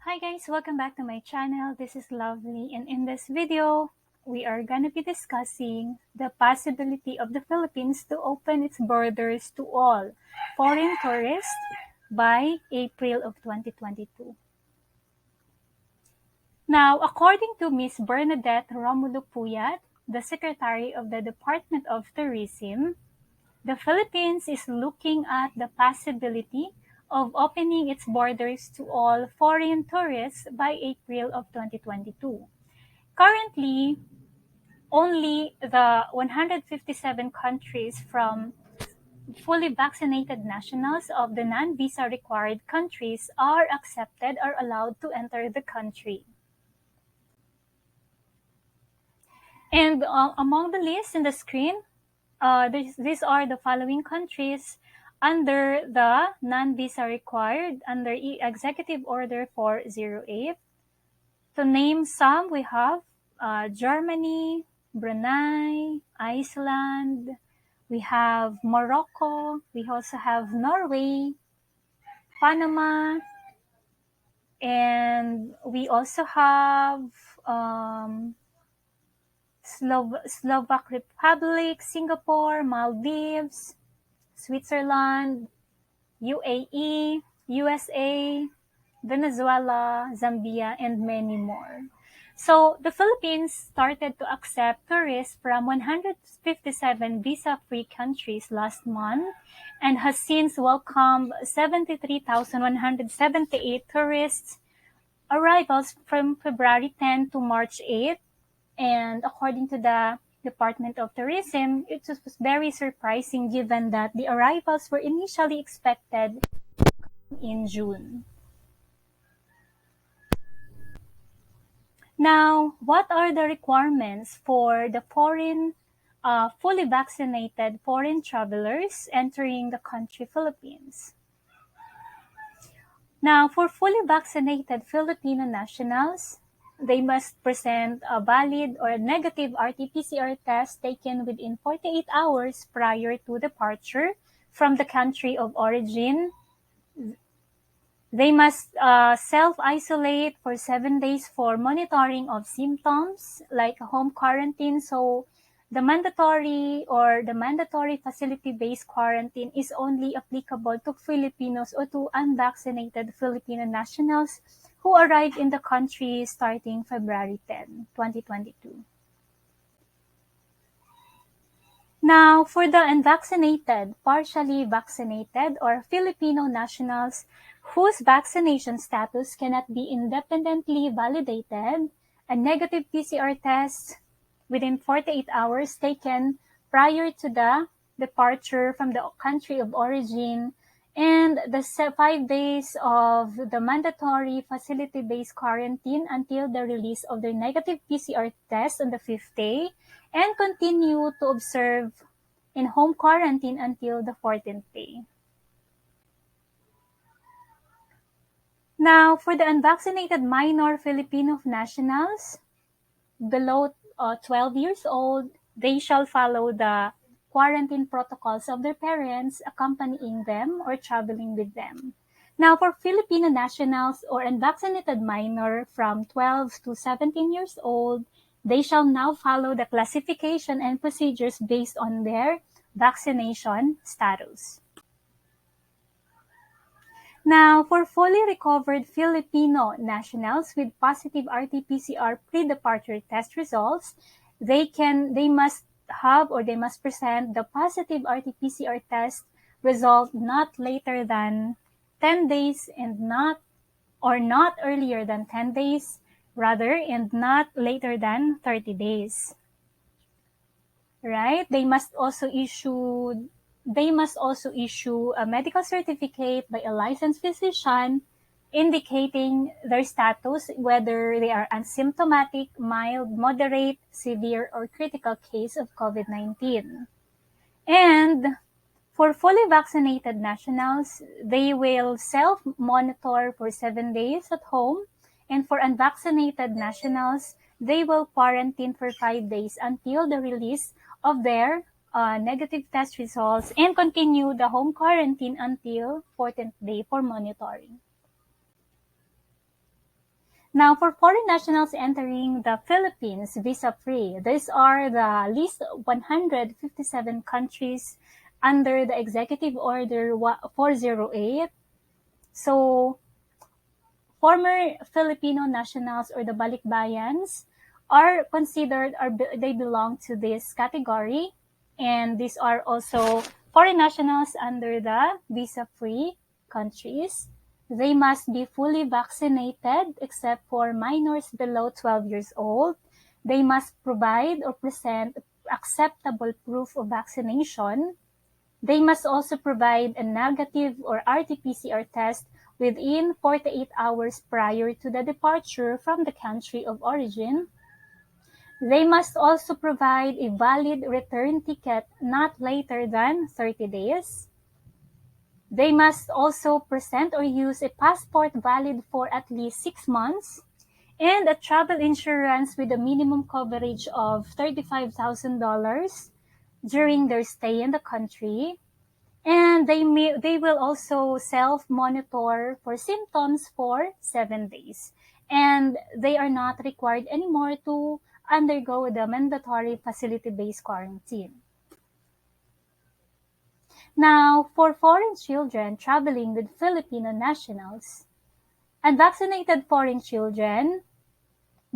Hi guys, welcome back to my channel. This is Lovely, and in this video, we are gonna be discussing the possibility of the Philippines to open its borders to all foreign tourists by April of 2022. Now, according to Ms. Bernadette Romulo Puyat, the Secretary of the Department of Tourism, the Philippines is looking at the possibility of opening its borders to all foreign tourists by April of 2022. Currently, only the 157 countries from fully vaccinated nationals of the non-visa required countries are accepted or allowed to enter the country. And among the list in the screen, these are the following countries under the non-visa required under Executive Order 408. To name some, we have Germany, Brunei, Iceland, we have Morocco, we also have Norway, Panama, and we also have Slovak Republic, Singapore, Maldives, Switzerland, UAE, USA, Venezuela, Zambia, and many more. So the Philippines started to accept tourists from 157 visa-free countries last month and has since welcomed 73,178 tourists arrivals from February 10 to March 8. And according to the Department of Tourism, it was very surprising given that the arrivals were initially expected in June. Now, what are the requirements for the fully vaccinated foreign travelers entering the country Philippines? Now, for fully vaccinated Filipino nationals, they must present a valid or negative RT-PCR test taken within 48 hours prior to departure from the country of origin. They must self-isolate for 7 days for monitoring of symptoms like home quarantine. So the mandatory facility-based quarantine is only applicable to Filipinos or to unvaccinated Filipino nationals who arrived in the country starting February 10, 2022. Now, for the unvaccinated, partially vaccinated, or Filipino nationals whose vaccination status cannot be independently validated, a negative PCR test within 48 hours taken prior to the departure from the country of origin, and the 5 days of the mandatory facility-based quarantine until the release of their negative PCR test on the 5th day, and continue to observe in home quarantine until the 14th day. Now, for the unvaccinated minor Filipino nationals below 12 years old, they shall follow the quarantine protocols of their parents accompanying them or traveling with them. Now, for Filipino nationals or unvaccinated minor from 12 to 17 years old, they shall now follow the classification and procedures based on their vaccination status. Now, for fully recovered Filipino nationals with positive RT-PCR pre-departure test results, they must present the positive RT-PCR test result not later than 10 days and not earlier than 10 days, and not later than 30 days. Right? They must also issue a medical certificate by a licensed physician indicating their status, whether they are asymptomatic, mild, moderate, severe, or critical case of COVID-19. And for fully vaccinated nationals, they will self-monitor for 7 days at home. And for unvaccinated nationals, they will quarantine for 5 days until the release of their negative test results and continue the home quarantine until 14th day for monitoring. Now, for foreign nationals entering the Philippines visa-free, these are the least 157 countries under the Executive Order 408. So, former Filipino nationals or the Balikbayans are considered, or they belong to this category. And these are also foreign nationals under the visa-free countries. They must be fully vaccinated except for minors below 12 years old. They must provide or present acceptable proof of vaccination. They must also provide a negative or RT-PCR test within 48 hours prior to the departure from the country of origin. They must also provide a valid return ticket not later than 30 days. They must also present or use a passport valid for at least 6 months and a travel insurance with a minimum coverage of $35,000 during their stay in the country. And they will also self-monitor for symptoms for 7 days. And they are not required anymore to undergo the mandatory facility-based quarantine. Now, for foreign children traveling with Filipino nationals, unvaccinated foreign children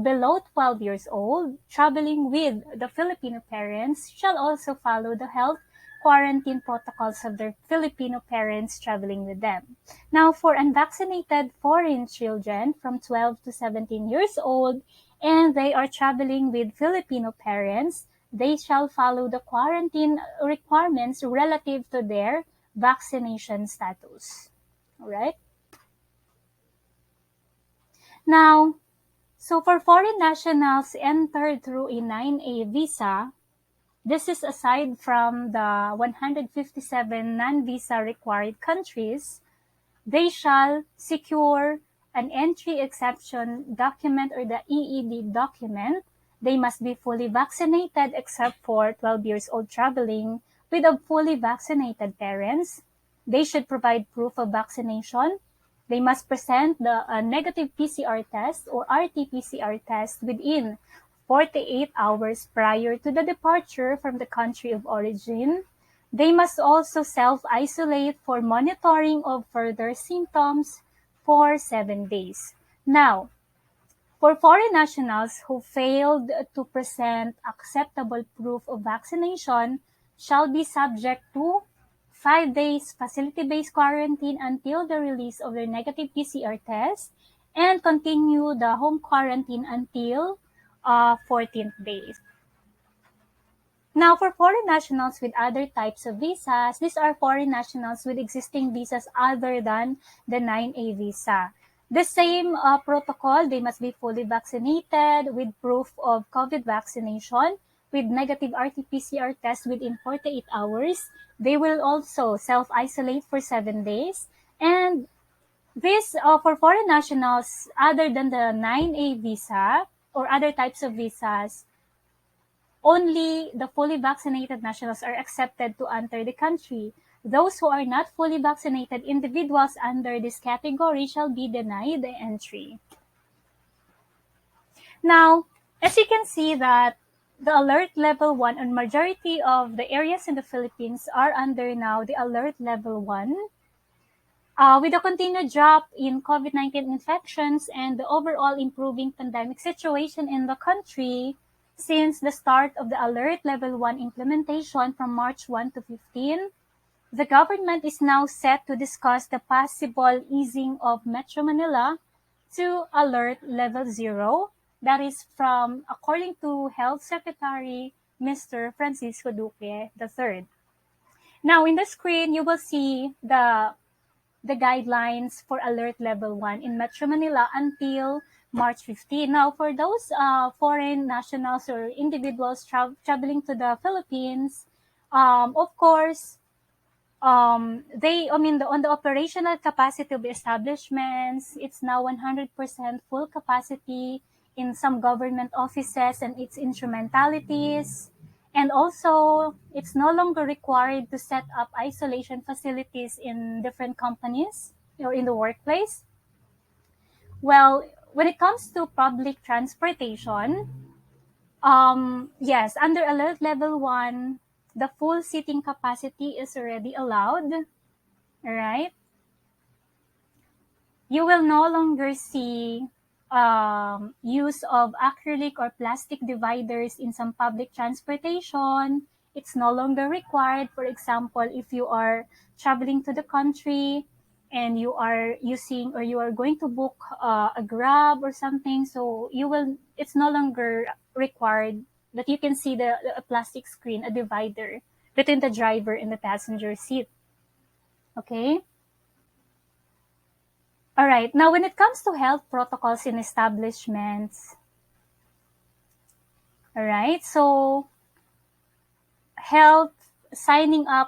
below 12 years old traveling with the Filipino parents shall also follow the health quarantine protocols of their Filipino parents traveling with them. Now, for unvaccinated foreign children from 12 to 17 years old and they are traveling with Filipino parents, they shall follow the quarantine requirements relative to their vaccination status. All right? Now, so for foreign nationals entered through a 9A visa, this is aside from the 157 non-visa required countries, they shall secure an entry exception document or the EED document. They must be fully vaccinated except for 12 years old traveling with a fully vaccinated parents. They should provide proof of vaccination. They must present the negative PCR test or RT-PCR test within 48 hours prior to the departure from the country of origin. They must also self-isolate for monitoring of further symptoms for 7 days. Now, for foreign nationals who failed to present acceptable proof of vaccination shall be subject to 5 days facility-based quarantine until the release of their negative PCR test and continue the home quarantine until 14th day. Now, for foreign nationals with other types of visas, these are foreign nationals with existing visas other than the 9A visa. The same protocol, they must be fully vaccinated with proof of COVID vaccination with negative RT-PCR test within 48 hours. They will also self-isolate for 7 days. And this, for foreign nationals other than the 9A visa or other types of visas, only the fully vaccinated nationals are accepted to enter the country. Those who are not fully vaccinated individuals under this category shall be denied the entry. Now, as you can see that the alert level 1 and majority of the areas in the Philippines are under now the alert level 1. With a continued drop in COVID-19 infections and the overall improving pandemic situation in the country, since the start of the Alert Level 1 implementation from March 1 to 15, the government is now set to discuss the possible easing of Metro Manila to Alert Level 0. That is from, according to Health Secretary Mr. Francisco Duque III. Now, in the screen, you will see the guidelines for Alert Level 1 in Metro Manila until March 15. Now, for those foreign nationals or individuals traveling to the Philippines, of course, on the operational capacity of the establishments, it's now 100% full capacity in some government offices and its instrumentalities. And also, it's no longer required to set up isolation facilities in different companies or in the workplace. Well, when it comes to public transportation, yes, under alert level 1, the full seating capacity is already allowed, right? You will no longer see use of acrylic or plastic dividers in some public transportation. It's no longer required. For example, if you are traveling to the country and you are using or you are going to book a Grab or something, so it's no longer required that you can see the plastic screen, a divider between the driver and the passenger seat. Okay? All right. Now, when it comes to health protocols in establishments, all right, so health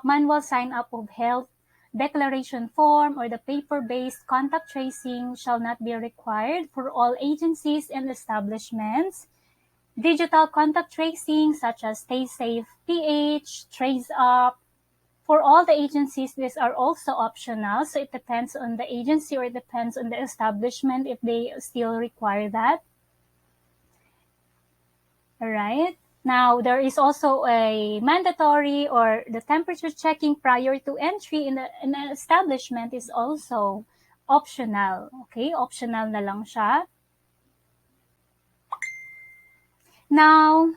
manual sign up of health declaration form or the paper-based contact tracing shall not be required for all agencies and establishments. Digital contact tracing such as Stay Safe PH, Trace Up, for all the agencies, these are also optional. So it depends on the agency or it depends on the establishment if they still require that. All right. Now, there is also a mandatory or the temperature checking prior to entry in an establishment is also optional. Okay, optional na lang siya. Now,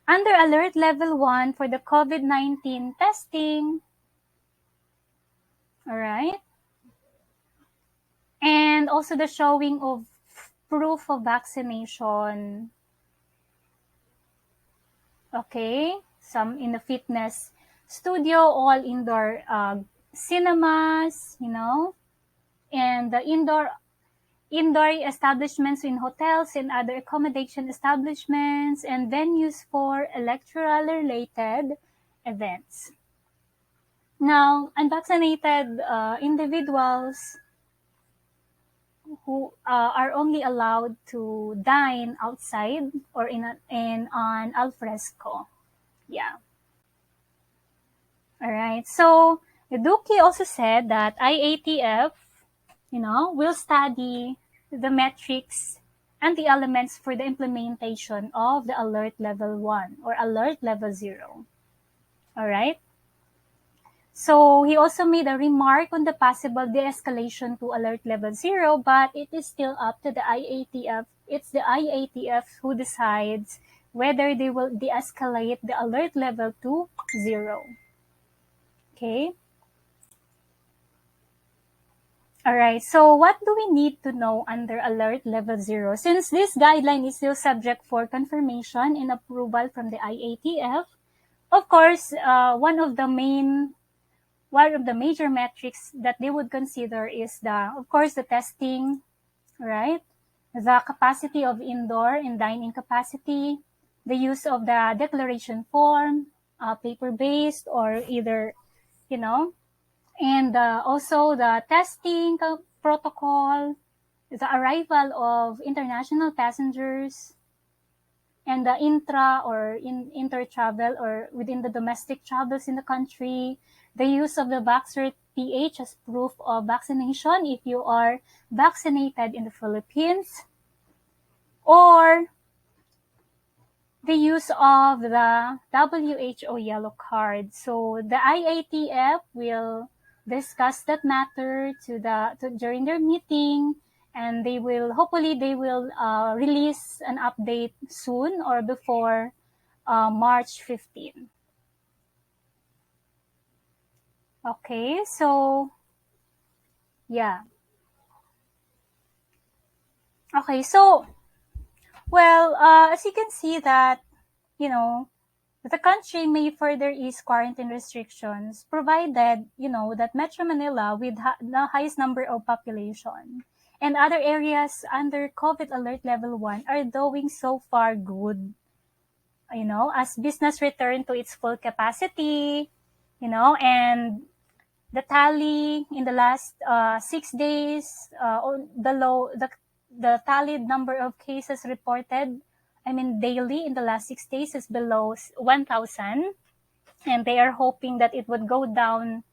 under alert level 1 for the COVID-19 testing, all right, and also the showing of proof of vaccination. Okay, some in the fitness studio, all indoor cinemas, and the indoor establishments in hotels and other accommodation establishments and venues for electoral-related events. Now, unvaccinated individuals who are only allowed to dine outside or in an alfresco. Yeah. All right. So, Duque also said that IATF, will study the metrics and the elements for the implementation of the alert level 1 or alert level 0. All right. So he also made a remark on the possible de-escalation to alert level 0, but it is still up to the IATF. It's the IATF who decides whether they will de-escalate the alert level to 0. Okay. All right. So what do we need to know under alert level 0? Since this guideline is still subject for confirmation and approval from the IATF, of course, one of the major metrics that they would consider is of course, the testing, right? The capacity of indoor and dining capacity, the use of the declaration form, paper-based or either, and also the testing protocol, the arrival of international passengers, and the intra or inter-travel or within the domestic travels in the country, the use of the Vaxxer PH as proof of vaccination if you are vaccinated in the Philippines, or the use of the WHO yellow card. So the IATF will discuss that matter during their meeting, and hopefully they will release an update soon or before March 15. Okay, so yeah. Okay, so well, as you can see that, the country may further ease quarantine restrictions provided, that Metro Manila with the highest number of population and other areas under COVID alert level 1 are doing so far good, as business return to its full capacity, and the tally in the last 6 days, the tallied number of cases reported, daily in the last 6 days is below 1,000. And they are hoping that it would go down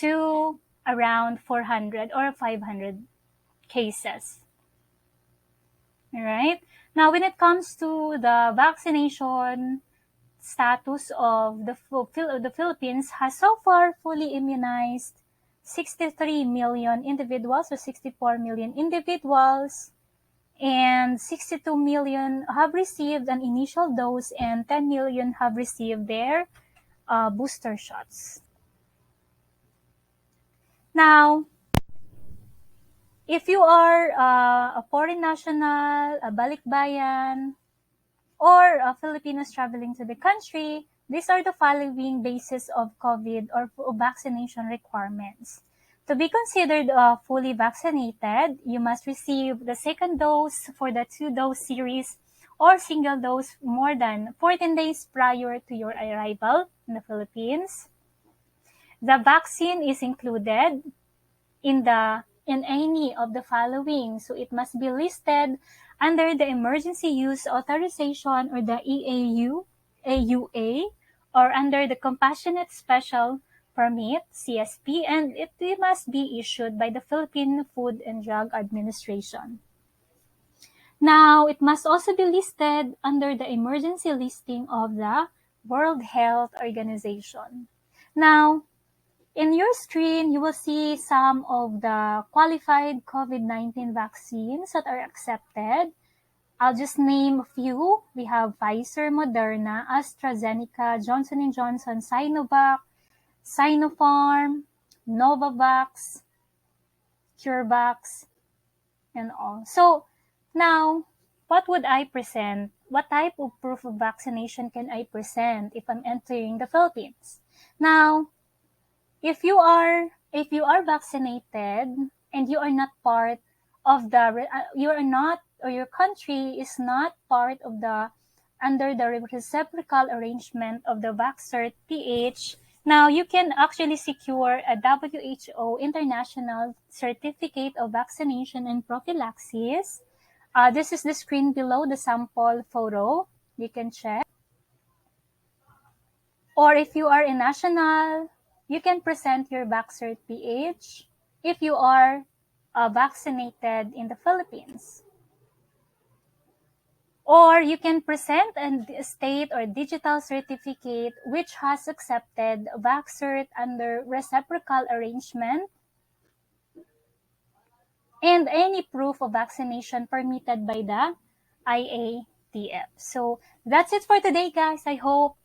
to around 400 or 500 cases. Alright? Now, when it comes to the vaccination status of the Philippines has so far fully immunized 63 million individuals or 64 million individuals, and 62 million have received an initial dose and 10 million have received their booster shots. Now, if you are a foreign national, a Balikbayan, or Filipinos traveling to the country, these are the following basis of COVID or vaccination requirements. To be considered fully vaccinated, you must receive the second dose for the 2-dose series or single dose more than 14 days prior to your arrival in the Philippines. The vaccine is included in any of the following. So it must be listed under the Emergency Use Authorization or the AUA, or under the Compassionate Special Permit, CSP, and it must be issued by the Philippine Food and Drug Administration. Now, it must also be listed under the emergency listing of the World Health Organization. Now, in your screen, you will see some of the qualified COVID-19 vaccines that are accepted. I'll just name a few. We have Pfizer, Moderna, AstraZeneca, Johnson & Johnson, Sinovac, Sinopharm, Novavax, CureVac, and all. So, now, what would I present? What type of proof of vaccination can I present if I'm entering the Philippines? Now, if you are vaccinated and you are not part of the you are not, or your country is not part of the under the reciprocal arrangement of the Vaxcert PH, now you can actually secure a WHO International Certificate of Vaccination and Prophylaxis. This is the screen below the sample photo. You can check. Or if you are a national, you can present your Vaxcert PH if you are vaccinated in the Philippines. Or you can present a state or digital certificate which has accepted Vaxcert under reciprocal arrangement, and any proof of vaccination permitted by the IATF. So that's it for today, guys. I hope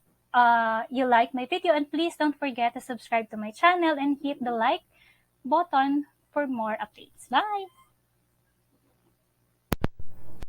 you like my video, and please don't forget to subscribe to my channel and hit the like button for more updates. Bye!